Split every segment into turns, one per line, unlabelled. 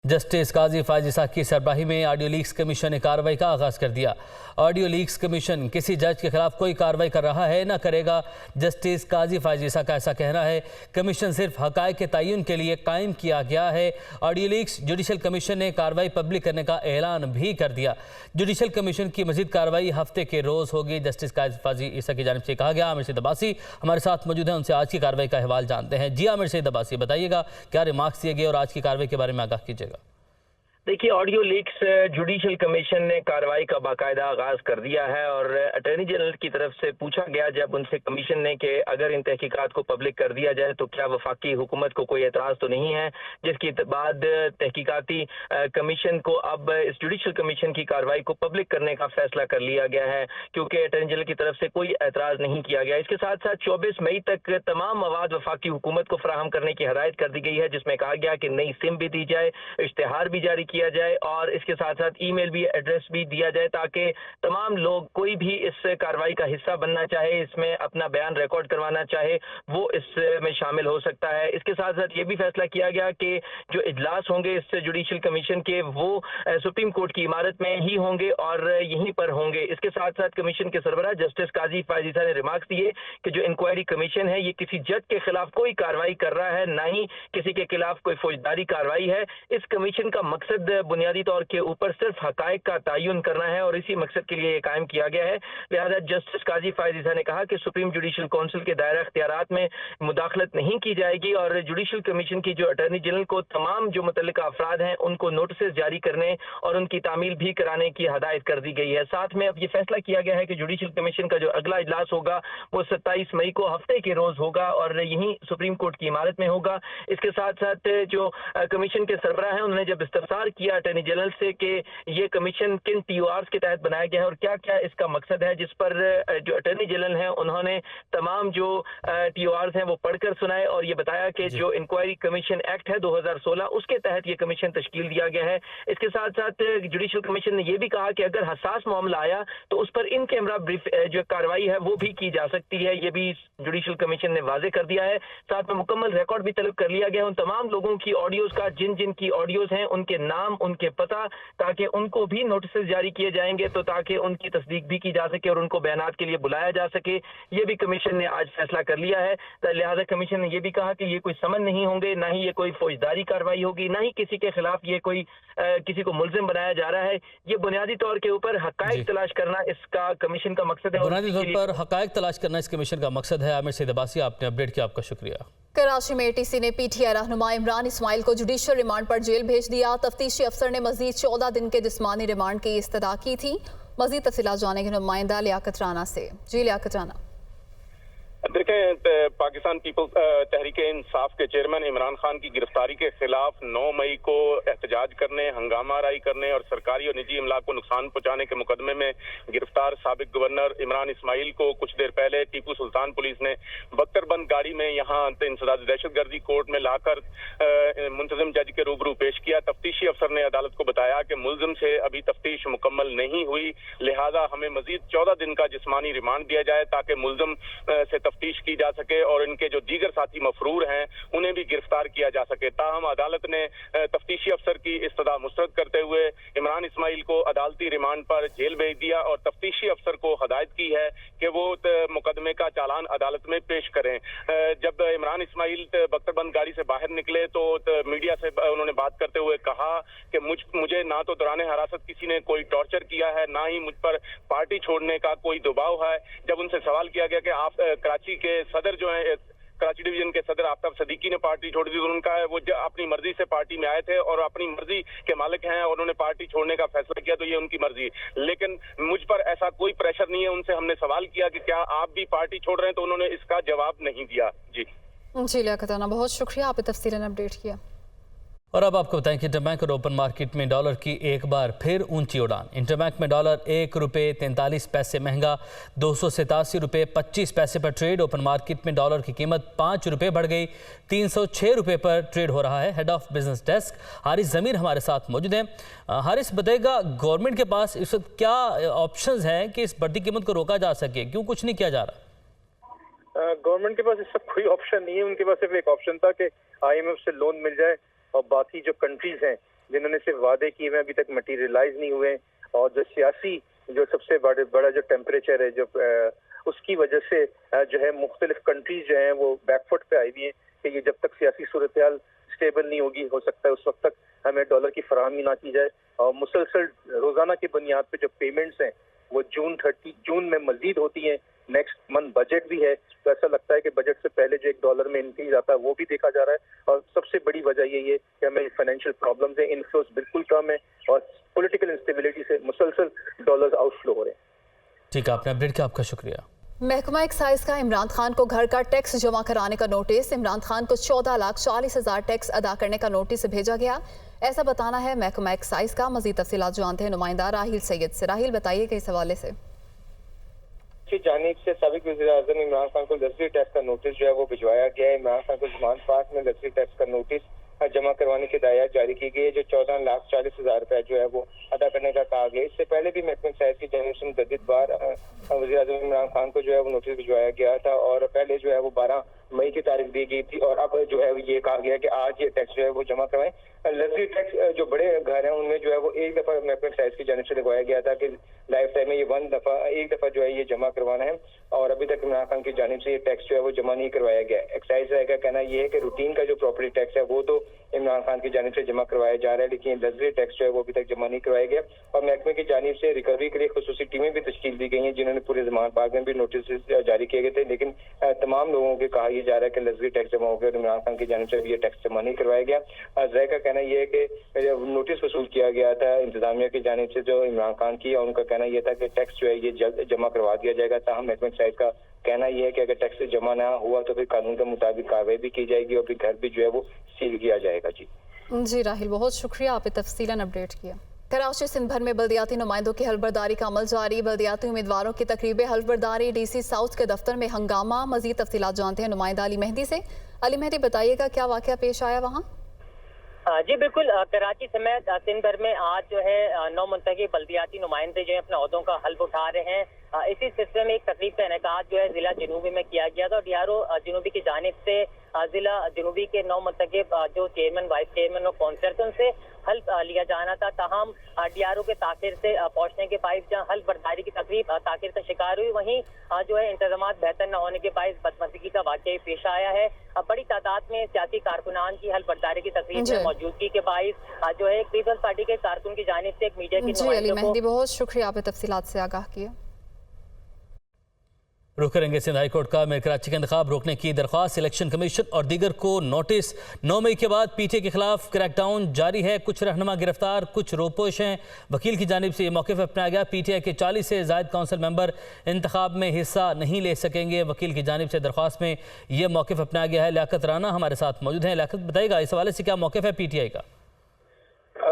Justice काजी फायज Isaac की सरबराही में audio leaks commission ने कार्रवाई का आगाज़ कर दिया। ऑडियो लीक्स कमीशन किसी जज के खिलाफ कोई कार्रवाई कर रहा है न करेगा। जस्टिस काजी फायज इसाक का ऐसा कहना है। कमीशन सिर्फ हक़ाइक़ के तयन के लिए कायम किया गया है। ऑडियो लीक्स जुडिशल कमीशन ने कार्रवाई पब्लिक करने का ऐलान भी कर दिया। जुडिशल कमीशन की मजीद कार्रवाई हफ्ते के रोज़ होगी। जस्टिस काजी फायज इसाक की जानिब से कहा गया। आमिर सईद अब्बासी हमारे साथ मौजूद हैं, उनसे आज की कार्रवाई का अहवाल जानते हैं। जी आमिर सईद अब्बासी, बताइएगा क्या रिमार्क्स दिए गए और आज की कार्रवाई के बारे में आगाह कीजिएगा।
देखिए, ऑडियो लीक्स जुडिशल कमीशन ने कार्रवाई का बाकायदा आगाज कर दिया है और अटॉर्नी जनरल की तरफ से पूछा गया जब उनसे कमीशन ने कि अगर इन तहकीकात को पब्लिक कर दिया जाए तो क्या वफाकी हुकूमत को कोई एतराज़ तो नहीं है, जिसके बाद तहकीकाती कमीशन को अब इस जुडिशल कमीशन की कार्रवाई को पब्लिक करने का फैसला कर लिया गया है, क्योंकि अटॉर्नी जनरल की तरफ से कोई एतराज़ नहीं किया गया। इसके साथ साथ 24 मई तक तमाम मवाद वफाकी हुकूमत को फराहम करने की हदायत कर दी गई है, जिसमें कहा गया कि नई सिम भी दी जाए, इश्तिहार भी जारी किया जाए और इसके साथ साथ ईमेल भी एड्रेस भी दिया जाए, ताकि तमाम लोग कोई भी इस कार्रवाई का हिस्सा बनना चाहे, इसमें अपना बयान रिकॉर्ड करवाना चाहे, वो इसमें शामिल हो सकता है। इसके साथ साथ ये भी फैसला किया गया कि जो इजलास होंगे इस जुडिशल कमीशन के वो सुप्रीम कोर्ट की इमारत में ही होंगे और यहीं पर होंगे। इसके साथ साथ कमीशन के सरबराह जस्टिस काजी फायज इसाक ने रिमार्क्स दिए कि जो इंक्वायरी कमीशन है ये किसी जज के खिलाफ कोई कार्रवाई कर रहा है, ना ही किसी के खिलाफ कोई फौजदारी कार्रवाई है। इस कमीशन का मकसद बुनियादी तौर के ऊपर सिर्फ हकायक का तयन करना है और इसी मकसद के लिए कायम किया गया है। लिहाजा जस्टिस काजी फायज इसाक ने कहा कि सुप्रीम जुडिशल काउंसिल के दायरा इख्तियारात में मुदाखलत नहीं की जाएगी और जुडिशल कमीशन की जो अटॉर्नी जनरल को तमाम जो मुतल्लिका अफराद हैं उनको नोटिस जारी करने और उनकी तामील भी कराने की हदायत कर दी गई है। साथ में अब ये फैसला किया गया है कि जुडिशल कमीशन का जो अगला इजलास होगा वो 27 मई को हफ्ते के रोज होगा और यहीं सुप्रीम कोर्ट की इमारत में होगा। इसके साथ साथ जो कमीशन के सरबराह हैं उन्होंने जब इस्तफसार किया अटॉर्नी जनरल से कि ये कमीशन किन टीओआर्स के तहत बनाया गया है और क्या क्या इसका मकसद है, जिस पर जो अटॉर्नी जनरल हैं उन्होंने तमाम जो टीओआर्स हैं वो पढ़कर सुनाए और ये बताया कि जो इंक्वायरी कमीशन एक्ट है 2016 उसके तहत ये कमीशन तश्कील दिया गया है। इसके साथ साथ जुडिशल कमीशन ने यह भी कहा कि अगर हसास मामला आया तो उस पर इन कैमरा ब्रीफ जो कार्रवाई है वो भी की जा सकती है, ये भी जुडिशल कमीशन ने वाजे कर दिया है। साथ में मुकम्मल रिकॉर्ड भी तलब कर लिया गया उन तमाम लोगों की ऑडियोज का जिन जिन की ऑडियोज हैं, उनके नाम, उनके पता, ताकि उनको भी नोटिस जारी किए जाएंगे तो ताकि उनकी तस्दीक भी की जा सके और उनको बयानात के लिए बुलाया जा सके। ये भी कमीशन ने आज फैसला कर लिया है। लिहाजा कमीशन ने यह भी कहा कि ये कोई समन नहीं होंगे, ना ही ये कोई फौजदारी कार्रवाई होगी, ना ही किसी के खिलाफ ये कोई किसी को मुलजिम बनाया जा रहा है। ये बुनियादी तौर के ऊपर हकायक तलाश करना इसका कमीशन का मकसद है।
बुनियादी तौर पर हकायक तलाश करना इस कमीशन का मकसद है। आमिर सईद अब्बासी, आपने अपडेट किया, आपका शुक्रिया।
कराची में एटीसी ने पीटीआई रहनुमा इमरान इस्माइल को जुडिशल रिमांड पर जेल भेज दिया। तफ्तीशी अफसर ने मजीद 14 दिन के जिस्मानी रिमांड की इस्तदा की थी। मजीद तफसीलात जाने के नुमाइंदा लियाकत राना से। जी लियाकत राना।
देखें, पाकिस्तान पीपल्स तहरीक इंसाफ के चेयरमैन इमरान खान की गिरफ्तारी के खिलाफ 9 मई को एहतजाज करने, हंगामा आराई करने और सरकारी और निजी इमलाक को नुकसान पहुंचाने के मुकदमे में गिरफ्तार साबिक गवर्नर इमरान इस्माइल को कुछ देर पहले टीपू सुल्तान पुलिस ने बख्तरबंद गाड़ी में यहाँ इंसदाद दहशतगर्दी कोर्ट में लाकर मुंतजिम जज के रूबरू पेश किया। तफ्तीशी अफसर ने अदालत को बताया कि मुलजिम से अभी तफ्तीश मुकम्मल नहीं हुई, लिहाजा हमें मजीद 14 दिन का जिस्मानी रिमांड दिया जाए ताकि मुलजिम से तफ्तीश की जा सके और इनके जो दीगर साथी मफरूर हैं उन्हें भी गिरफ्तार किया जा सके। ताहम अदालत ने तफ्तीशी अफसर की इस्तदा मुस्तरद करते हुए इमरान इस्माइल को अदालती रिमांड पर जेल भेज दिया और तफ्तीशी अफसर को हदायत की है कि वो मुकदमे का चालान अदालत में पेश करें। जब इमरान इस्माइल बख्तरबंद गाड़ी से बाहर निकले तो मीडिया से उन्होंने बात करते हुए कहा कि मुझे ना तो दौरान हिरासत किसी ने कोई टॉर्चर किया है, ना ही मुझ पर पार्टी छोड़ने का कोई दबाव है। जब उनसे सवाल किया गया कि आप कराची के सदर जो है, कराची डिवीजन के सदर आफ्ताब सदीकी ने पार्टी छोड़ दी, तो उनका वो अपनी मर्जी से पार्टी में आए थे और अपनी मर्जी के मालिक हैं और उन्होंने पार्टी छोड़ने का फैसला किया तो ये उनकी मर्जी, लेकिन मुझ पर ऐसा कोई प्रेशर नहीं है। उनसे हमने सवाल किया कि क्या आप भी पार्टी छोड़ रहे हैं, तो उन्होंने इसका जवाब नहीं दिया। जी
लियाकत राना, बहुत शुक्रिया, आपने तफसीलन अपडेट किया।
और अब आपको बताएं कि इंटरबैंक और ओपन मार्केट में डॉलर की एक बार फिर ऊंची उड़ान। इंटरबैंक में डॉलर 1 रुपये 43 पैसे महंगा 287 रुपये 25 पैसे पर ट्रेड। ओपन मार्केट में डॉलर की कीमत 5 रुपये बढ़ गई, 306 रुपये पर ट्रेड हो रहा है। Head of business desk Haris Zameer हमारे साथ मौजूद हैं। हारिस, बताएगा गवर्नमेंट के पास इस वक्त क्या ऑप्शंस हैं कि इस बढ़ती कीमत को रोका जा सके, क्यों कुछ नहीं किया जा रहा?
गवर्नमेंट के पास इस वक्त कोई ऑप्शन नहीं है। उनके पास सिर्फ एक ऑप्शन था कि IMF से लोन मिल जाए और बाकी जो कंट्रीज हैं जिन्होंने सिर्फ वादे किए हुए अभी तक मटीरियलाइज नहीं हुए, और जो सियासी जो सबसे बड़ा जो टेम्परेचर है जो उसकी वजह से जो है मुख्तलिफ कंट्रीज जो हैं वो बैकफुट पे आई हुई हैं कि ये जब तक सियासी सूरत हाल स्टेबल नहीं होगी, हो सकता है उस वक्त तक हमें डॉलर की फराहमी ना की जाए। और मुसलसल रोजाना की बुनियाद पे जो पेमेंट्स हैं वो जून में मजीद होती हैं। नेक्स्ट मंथ बजट भी है, तो ऐसा लगता है कि बजट से पहले जो $1 में इंक्रीज आता है वो भी देखा जा रहा है। और सबसे बड़ी वजह यही है कि हमें फाइनेंशियल प्रॉब्लम्स है, इनफ्लोज बिल्कुल कम है और पॉलिटिकल इंस्टेबिलिटी से मुसलसल डॉलर्स आउटफ्लो हो रहे हैं।
ठीक है, आपने अपडेट किया, आपका शुक्रिया।
महकमा एक्साइज का इमरान खान को घर का टैक्स जमा कराने का नोटिस। इमरान खान को 14,40,000 टैक्स अदा करने का नोटिस भेजा गया, ऐसा बताना है महकमा एक्साइज का। मजीद तफसीलात जानते हैं नुमाइंदा राहिल सैयद से। राहिल, बताइए कि इस हवाले से
की जानिब से साबिक वज़ीर-ए-आज़म इमरान खान को लग्जरी टैक्स का नोटिस जो है वो भिजवाया गया है। इमरान खान को ज़मानत पास में लग्जरी टैक्स का नोटिस जमा करवाने की हिदायत जारी की गई है, जो 14,40,000 रुपया जो है वो अदा करने का कहा गया। इससे पहले भी महकमा एक्साइज की जानिब से मुतअद्दिद बार वज़ीर-ए-आज़म इमरान खान को जो है वो नोटिस भिजवाया गया था, और पहले जो है वो 12 मई की तारीख दी गई थी, और अब जो है ये कहा गया कि आज ये टैक्स जो है वो जमा करवाएं। लग्जरी टैक्स जो बड़े घर हैं उनमें जो है वो एक दफा महकमा एक्साइज की जानिब से लगवाया गया था कि लाइफ टाइम में ये एक दफा जो है ये जमा करवाना है, और अभी तक इमरान खान की जानिब से ये टैक्स जो है वो जमा नहीं करवाया गया। एक्साइज का कहना ये है कि रूटीन का जो प्रॉपर्टी टैक्स है वो तो इमरान खान की जानिब से जमा करवाया जा रहा है, लेकिन लग्जरी टैक्स जो है वो अभी तक जमा नहीं करवाया गया। और महकमे की जानिब से रिकवरी के लिए खुसूसी टीमें भी तश्कील दी गई हैं, जिन्होंने पूरे ज़मानत बाग में भी नोटिस जारी किए गए थे, लेकिन तमाम लोगों को कहा यह जा रहा है कि लग्जरी टैक्स जमा हो गया और इमरान खान की जानिब से ये टैक्स जमा नहीं करवाया गया। ज़ाय का कहना यह है कि नोटिस वसूल किया गया था इंतजामिया की जानिब से जो इमरान खान की, और उनका कहना यह था कि टैक्स जो है ये जल्द जमा करवा दिया जाएगा। ताहम महकमा एक्साइज का कहना यह है कि अगर टैक्स जमा ना हुआ तो फिर कानून के मुताबिक कार्रवाई भी की जाएगी और फिर घर भी जो है वो सील किया जाएगा। जी
राहिल, बहुत शुक्रिया, आपने तफसीलन अपडेट किया। कराची सिंध भर में बल्दियाती नुमाइंदों की हल्फबर्दारी का अमल जारी। बल्दियाती उम्मीदवारों की तकरीब हल्फबर्दारी, DC साउथ के दफ्तर में हंगामा। मजीद तफसीलात जानते हैं नुमाइंदा अली मेहदी से। अली मेहदी, बताइएगा क्या वाकया पेश आया वहाँ?
जी बिल्कुल, कराची समेत सिंध भर में आज जो है 9 मुंतखब बल्दियाती नुमाइंदे जो है अपने ओहदों का हल्फ उठा रहे हैं। इसी सिलसिले में एक तकरीब का इनेकाद जो है जिला जनूबी में किया गया था, और DRO जनूबी की जानिब से जिला जनूबी के 9 मुंतखब जो चेयरमैन, वाइस चेयरमैन और कौंसलर थे उनसे हल्फ लिया जाना था। ताहम DRO के ताखिर से पहुंचने के बाइस जहाँ हल्फ बर्दारी की तकरीब ताखिर का शिकार हुई, वहीं जो है इंतजामात बेहतर न होने के बाइस बदमज़गी का वाक़या पेश आया है। बड़ी तादाद में सियासी कारकुनान की हल्फ बर्दारी की तकरीब में मौजूदगी के बाइस जो है पीपल्स पार्टी के कारकुन की जानिब से एक मीडिया की
नुमाइंदों को बहुत शुक्रिया, आपने तफसीलात से आगाह किया।
रुख करेंगे सिंध हाई कोर्ट का में कराची का इंतखाब रोकने की दरख्वास्त। इलेक्शन कमीशन और दीगर को नोटिस। 9 मई के बाद PTA के खिलाफ क्रैकडाउन जारी है। कुछ रहनुमा गिरफ्तार, कुछ रोपोश हैं। वकील की जानिब से ये मौक़िफ़ अपनाया गया। PTA के 40 से ज़ायद काउंसिल मेंबर इंतखाब में हिस्सा नहीं ले सकेंगे। वकील की जानिब से दरख्वास्त में यह मौक़िफ़ अपनाया गया है। लियाकत राना हमारे साथ मौजूद हैं। लियाकत, बताइएगा इस हवाले से क्या मौक़िफ़ है PTA का?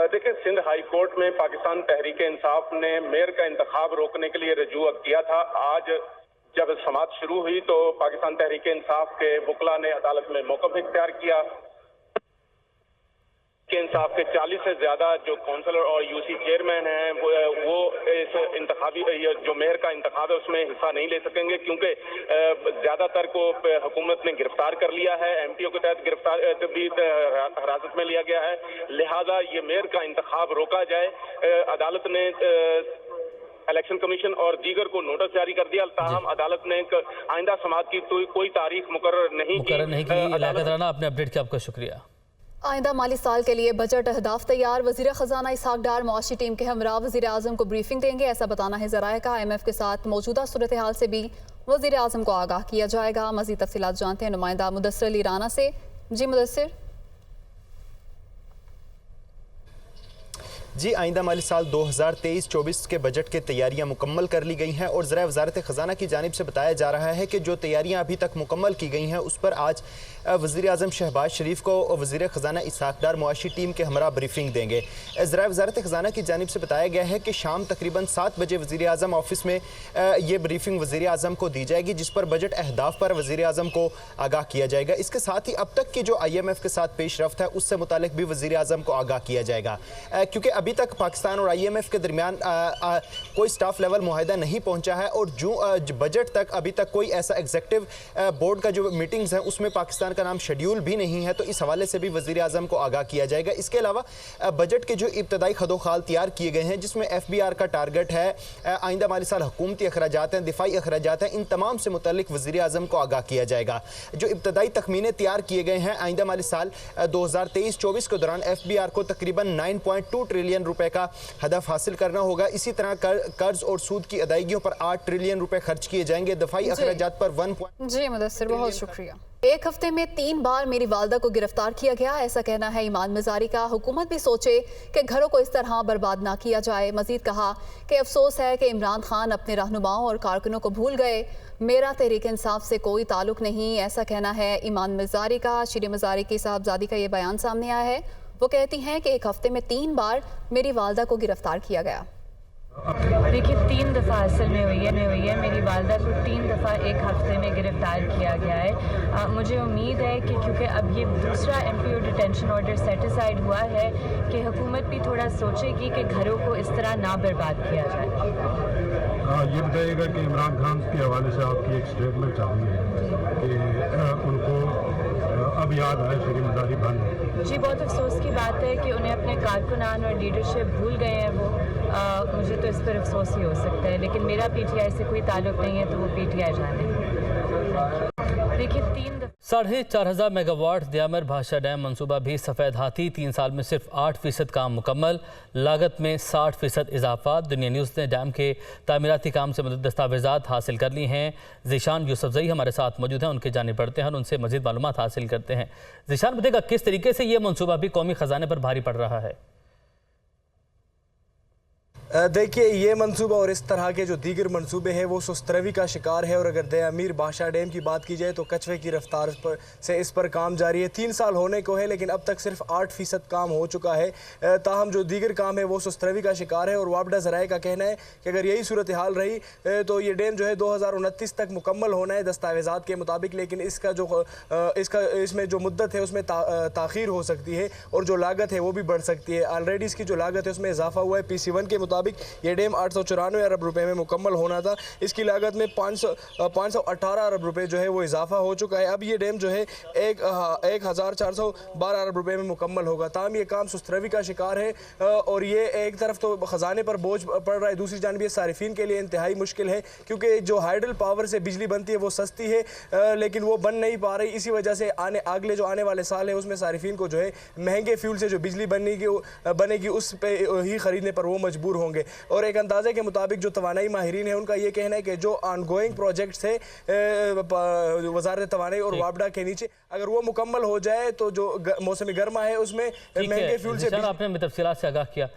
देखिए, सिंध हाई कोर्ट में पाकिस्तान तहरीक इंसाफ ने मेयर का इंतखाब रोकने के लिए रजू किया था। आज जब समाअत शुरू हुई तो पाकिस्तान तहरीक इंसाफ के वकला ने अदालत में मौक़िफ़ इख्तियार किया कि इंसाफ के 40 से ज्यादा जो काउंसलर और UC चेयरमैन हैं वो इस इंतखाबी जो मेयर का इंतखाब है उसमें हिस्सा नहीं ले सकेंगे, क्योंकि ज्यादातर को हुकूमत ने गिरफ्तार कर लिया है। MTO के तहत गिरफ्तार भी हिरासत में लिया गया है, लिहाजा ये मेयर का इंतखाब रोका जाए। अदालत ने इलेक्शन कमीशन और दीगर को नोटिस जारी कर दिया। ताहम अदालत ने आइंदा समाअत की कोई तारीख मुकर्रर नहीं की।
लियाकत राना, आपने अपडेट किया, आपका शुक्रिया।
आइंदा माली साल के लिए बजट अहदाफ तैयार। वज़ीर ख़ज़ाना इसहाक डार मुआशी टीम के हमरा वज़ीर आज़म को ब्रीफिंग देंगे, ऐसा बताना है ज़राए का। IMF के साथ मौजूदा सूरत हाल से भी वज़ीर आज़म को आगाह किया जाएगा। मज़ीद तफसीलात जानते हैं नुमाइंदा मुदस्सिर अली राना से। जी मुदस्सिर।
जी, आइंदा माली साल 2023-24 के बजट की तैयारियां मुकम्मल कर ली गई हैं और ज़रा वज़ारत ख़ज़ाना की जानिब से बताया जा रहा है कि जो तैयारियां अभी तक मुकम्मल की गई हैं उस पर आज वज़ीर आज़म शहबाज शरीफ को वज़ीर ख़ज़ाना इसहाक डार मुआशी टीम के हमरा ब्रीफिंग देंगे। ज़रा वज़ारत ख़ज़ाना की जानिब से बताया गया है कि शाम तकरीबन 7 बजे वज़ीर आज़म ऑफिस में ये ब्रीफिंग वज़ीर आज़म को दी जाएगी, जिस पर बजट अहदाफ पर वज़ीर आज़म को आगाह किया जाएगा। इसके साथ ही अब तक की जो IMF के साथ पेश रफ्त है उससे मुतालिक भी वज़ीर आज़म को आगाह किया जाएगा, क्योंकि अभी अभी तक पाकिस्तान और IMF के दरमियान कोई स्टाफ लेवल मुआहदा नहीं पहुंचा है और बजट तक अभी तक कोई ऐसा एग्जीक्यूटिव बोर्ड का जो मीटिंग्स हैं उसमें पाकिस्तान का नाम शेड्यूल भी नहीं है, तो इस हवाले से भी वज़ीर आज़म को आगाह किया जाएगा। इसके अलावा बजट के जो इब्तदाई खदोखाल तैयार किए गए हैं जिसमें FBR का टारगेट है, आइंदा माली साल हुकूमती अखराजात हैं, दिफाई अखराजात हैं, इन तमाम से मुतल्लिक वज़ीर आज़म को आगाह किया जाएगा। जो इब्तदाई तखमीने तैयार किए गए हैं आइंदा माली साल 2023-24 के दौरान FBR को तकरीबन 9.2 ट्रिलियन रुपए का हदफ हासिल करना होगा। इसी तरह कर्ज और सूद की अदायगियों पर 8 ट्रिलियन रुपए खर्च किए जाएंगे। दफाई अखराजात पर 1
जी मुदस्सिर, बहुत शुक्रिया। एक हफ्ते में 3 बार मेरी वालदा को गिरफ्तार किया गया, ऐसा कहना है ईमान मिजारी का। हुकूमत भी सोचे कि घरों को इस तरह बर्बाद ना किया जाए। मजीद कहा कि अफसोस है कि इमरान खान अपने रहनुमाओं और कारकुनों को भूल गए, मेरा तहरीक इंसाफ से कोई ताल्लुक नहीं, ऐसा कहना है ईमान मिजारी का। शीरी मिजारी की साहबजादी का ये बयान सामने आया है। वो कहती हैं कि एक हफ्ते में 3 बार मेरी वालदा को गिरफ्तार किया गया।
देखिए 3 दफ़ा असल में हुई है मेरी वालदा को 3 दफ़ा एक हफ्ते में गिरफ़्तार किया गया है। मुझे उम्मीद है कि क्योंकि अब ये दूसरा MPO डिटेंशन ऑर्डर सेटिसाइड हुआ है कि हुकूमत भी थोड़ा सोचेगी कि घरों को इस तरह ना बर्बाद किया जाए।
ये बताइएगा कि इमरान खान के हवाले से आपकी एक स्टेटमेंट चाहिए कि उनको अब याद आया शरीफ मदारी बंद।
जी बहुत अफसोस की बात है कि उन्हें अपने कारकुनान और लीडरशिप भूल गए हैं वो। मुझे तो इस पर अफसोस ही हो सकता है, लेकिन मेरा PTI से कोई ताल्लुक नहीं है, तो वो PTI जाने। देखिए
4,500 मेगावाट दियामर भाषा डैम मंसूबा भी सफ़ेद हाथी, 3 साल में सिर्फ 8% काम मुकम्मल, लागत में 60% इजाफा। दुनिया न्यूज़ ने डैम के तामीराती काम से मदद दस्तावेज़ात हासिल कर ली हैं। ज़ीशान यूसुफजई हमारे साथ मौजूद हैं, उनके जाने पड़ते हैं और उनसे मज़ीद मालूमात हासिल करते हैं। ज़ीशान बताएगा किस तरीके से ये मंसूबा भी कौमी ख़जाने पर भारी पड़ रहा है?
देखिए ये मंसूबा और इस तरह के जो दीगर मंसूबे हैं वो सुस्तरवी का शिकार है। और अगर दयामीर बादशाह डैम की बात की जाए तो कचरे की रफ्तार से इस पर काम जारी है। 3 साल होने को है लेकिन अब तक सिर्फ 8% काम हो चुका है। ताहम जो दीगर काम है वो सुस्तरवी का शिकार है और वापडा ज़राए का कहना है कि अगर यही सूरत हाल रही तो ये डैम जो है 2029 तक मुकम्मल होना है दस्तावेज़ात के मुताबिक, लेकिन इसमें जो मुद्दत है उसमें ताख़ीर हो सकती है और जो लागत है वो भी बढ़ सकती है। ऑलरेडी इसकी जो लागत है उसमें इजाफा हुआ है। PC1 के मुताबिक ये डैम 894 अरब रुपए में मुकम्मल होना था, इसकी लागत में 518 अरब रुपए जो है वो इजाफा हो चुका है। अब ये डैम जो है 1412 अरब रुपए में मुकम्मल होगा। ताहम ये काम सुस्तरवी का शिकार है और ये एक तरफ तो ख़जाने पर बोझ पड़ रहा है, दूसरी जानब ये सारिफीन के लिए इंतहाई मुश्किल है क्योंकि जो हाइडल पावर से बिजली बनती है वो सस्ती है लेकिन वो बन नहीं पा रही। इसी वजह से अगले जो आने वाले साल है उसमें सारिफीन को जो है महंगे फ्यूल से जो बिजली बनेगी उस पर ही ख़रीदने पर वो मजबूर होंगे। और एक अंदाजे के मुताबिक जो तवानाई माहिरीन है उनका ये कहना है कि जो ऑनगोइंग प्रोजेक्ट्स है वजारत तवानाई और वापडा के नीचे अगर वो मुकम्मल हो जाए तो जो मौसमी गर्मा है उसमें महंगे फ्यूल से
आपने तफसीलात से आगाह किया।